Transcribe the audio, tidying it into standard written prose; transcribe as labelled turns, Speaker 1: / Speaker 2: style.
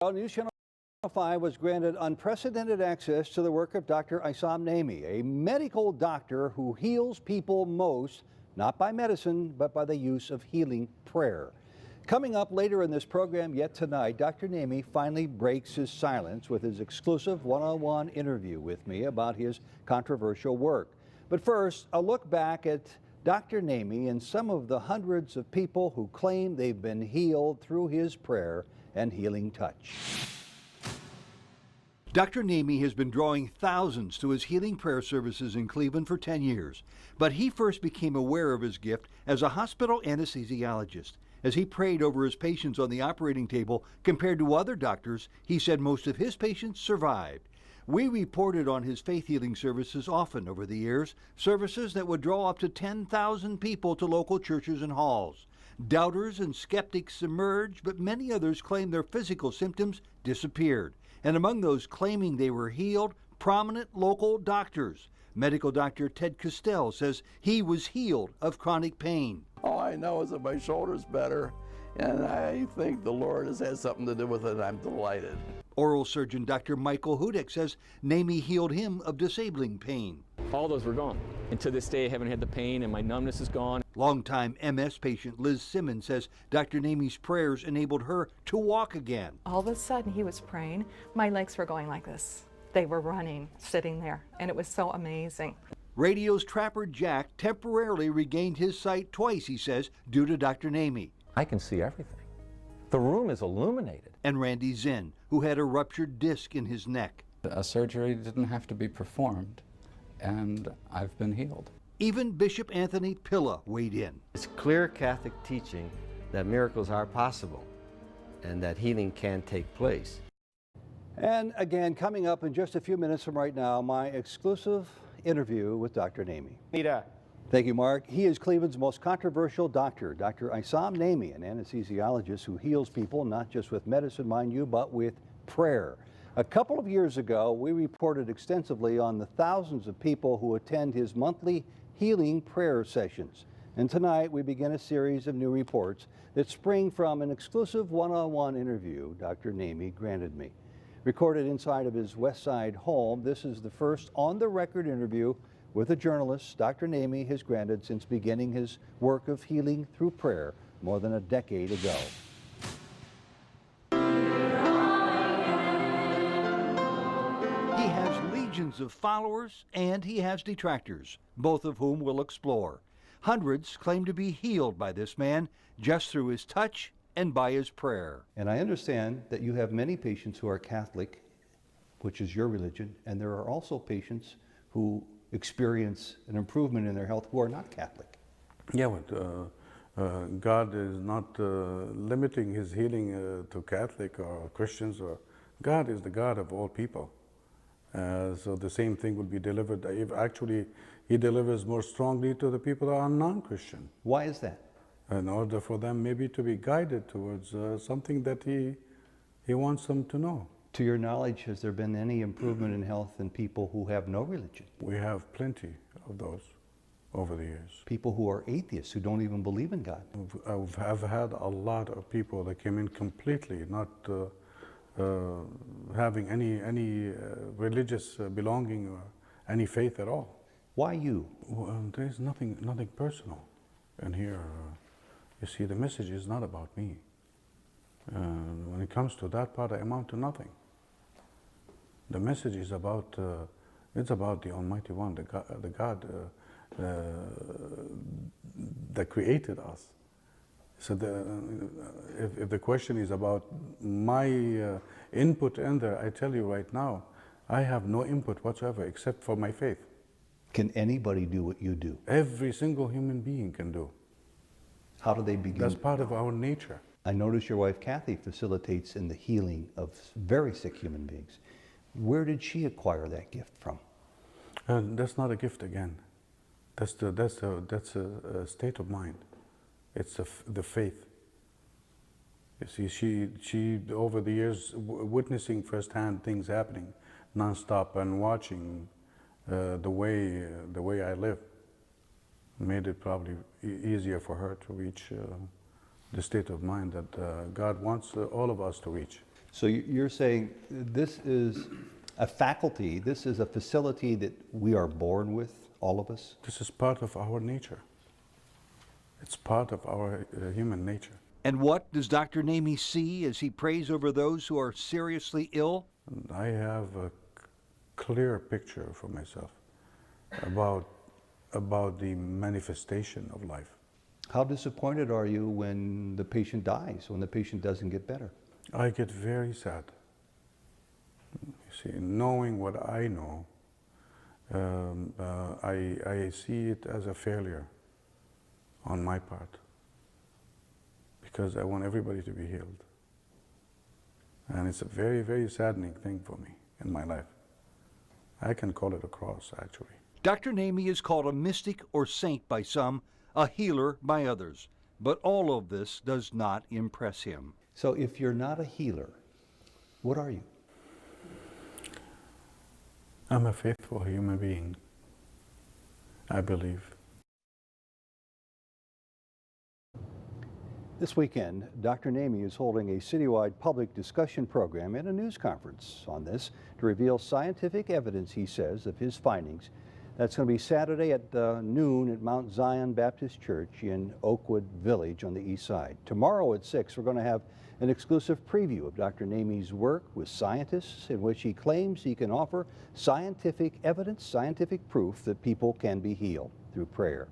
Speaker 1: Well, News Channel 5 was granted unprecedented access to the work of Dr. Issam Nemeh, a medical doctor who heals people most, not by medicine, but by the use of healing prayer. Coming up later in this program, yet tonight, Dr. Nemeh finally breaks his silence with his exclusive one-on-one interview with me about his controversial work. But first, a look back at Dr. Nemeh and some of the hundreds of people who claim they've been healed through his prayer and healing touch. Dr. Nemeh has been drawing thousands to his healing prayer services in Cleveland for 10 years, but he first became aware of his gift as a hospital anesthesiologist. As he prayed over his patients on the operating table, compared to other doctors, he said most of his patients survived. We reported on his faith healing services often over the years, services that would draw up to 10,000 people to local churches and halls. Doubters and skeptics emerged, but many others claimed their physical symptoms disappeared. And among those claiming they were healed, prominent local doctors. Medical doctor Ted Costell says he was healed of chronic pain.
Speaker 2: All I know is that my shoulder's better, and I think the Lord has had something to do with it, and I'm delighted.
Speaker 1: Oral surgeon Dr. Michael Hudek says Nemeh healed him of disabling pain.
Speaker 3: All those were gone. And to this day, I haven't had the pain, and my numbness is gone.
Speaker 1: Longtime MS patient Liz Simmons says Dr. Nemeh's prayers enabled her to walk again.
Speaker 4: All of a sudden, he was praying. My legs were going like this. They were running, sitting there, and it was so amazing.
Speaker 1: Radio's Trapper Jack temporarily regained his sight twice, he says, due to Dr. Nemeh.
Speaker 5: I can see everything. The room is illuminated.
Speaker 1: And Randy Zinn, who had a ruptured disc in his neck.
Speaker 6: A surgery didn't have to be performed, and I've been healed.
Speaker 1: Even Bishop Anthony Pilla weighed in.
Speaker 7: It's clear Catholic teaching that miracles are possible and that healing can take place.
Speaker 1: And again, coming up in just a few minutes from right now, my exclusive interview with Dr. Nemeh.
Speaker 3: Nita.
Speaker 1: Thank you, Mark. He is Cleveland's most controversial doctor, Dr. Issam Nemeh, an anesthesiologist who heals people not just with medicine, mind you, but with prayer. A couple of years ago, we reported extensively on the thousands of people who attend his monthly healing prayer sessions. And tonight, we begin a series of new reports that spring from an exclusive one-on-one interview Dr. Nemeh granted me. Recorded inside of his West Side home, this is the first on-the-record interview with a journalist Dr. Nemeh has granted since beginning his work of healing through prayer more than a decade ago. He has legions of followers and he has detractors, both of whom we'll explore. Hundreds claim to be healed by this man just through his touch and by his prayer. And I understand that you have many patients who are Catholic, which is your religion, and there are also patients who experience an improvement in their health who are not Catholic.
Speaker 8: Yeah, but God is not limiting his healing to Catholic or Christians. God is the God of all people. So the same thing will be delivered. Actually, he delivers more strongly to the people that are non-Christian.
Speaker 1: Why is that?
Speaker 8: In order for them maybe to be guided towards something that he wants them to know.
Speaker 1: To your knowledge, has there been any improvement in health in people who have no religion?
Speaker 8: We have plenty of those over the years.
Speaker 1: People who are atheists, who don't even believe in God.
Speaker 8: I've had a lot of people that came in completely not having any religious belonging or any faith at all.
Speaker 1: Why you?
Speaker 8: Well, there's nothing personal in here. You see, the message is not about me. When it comes to that part, I amount to nothing. The message is about, it's about the Almighty One, the God that created us. So if the question is about my input in there, I tell you right now, I have no input whatsoever except for my faith.
Speaker 1: Can anybody do what you do?
Speaker 8: Every single human being can do.
Speaker 1: How do they begin?
Speaker 8: That's part of our nature.
Speaker 1: I notice your wife Kathy facilitates in the healing of very sick human beings. Where did she acquire that gift from?
Speaker 8: That's not a gift again. That's a state of mind. It's the faith. You see, she over the years witnessing firsthand things happening, nonstop, and watching the way I live, made it probably easier for her to reach the state of mind that God wants all of us to reach.
Speaker 1: So you're saying this is a faculty, this is a facility that we are born with, all of us?
Speaker 8: This is part of our nature. It's part of our human nature.
Speaker 1: And what does Dr. Nemeh see as he prays over those who are seriously ill?
Speaker 8: I have a clear picture for myself about the manifestation of life.
Speaker 1: How disappointed are you when the patient dies, when the patient doesn't get better?
Speaker 8: I get very sad. You see, knowing what I know, I see it as a failure on my part, because I want everybody to be healed. And it's a very, very saddening thing for me in my life. I can call it a cross, actually.
Speaker 1: Dr. Nemeh is called a mystic or saint by some, a healer by others. But all of this does not impress him. So if you're not a healer, what are you?
Speaker 8: I'm a faithful human being, I believe.
Speaker 1: This weekend, Dr. Nemeh is holding a citywide public discussion program and a news conference on this to reveal scientific evidence, he says, of his findings. That's going to be Saturday at noon at Mount Zion Baptist Church in Oakwood Village on the east side. Tomorrow at 6, we're going to have an exclusive preview of Dr. Nemeh's work with scientists in which he claims he can offer scientific evidence, scientific proof that people can be healed through prayer.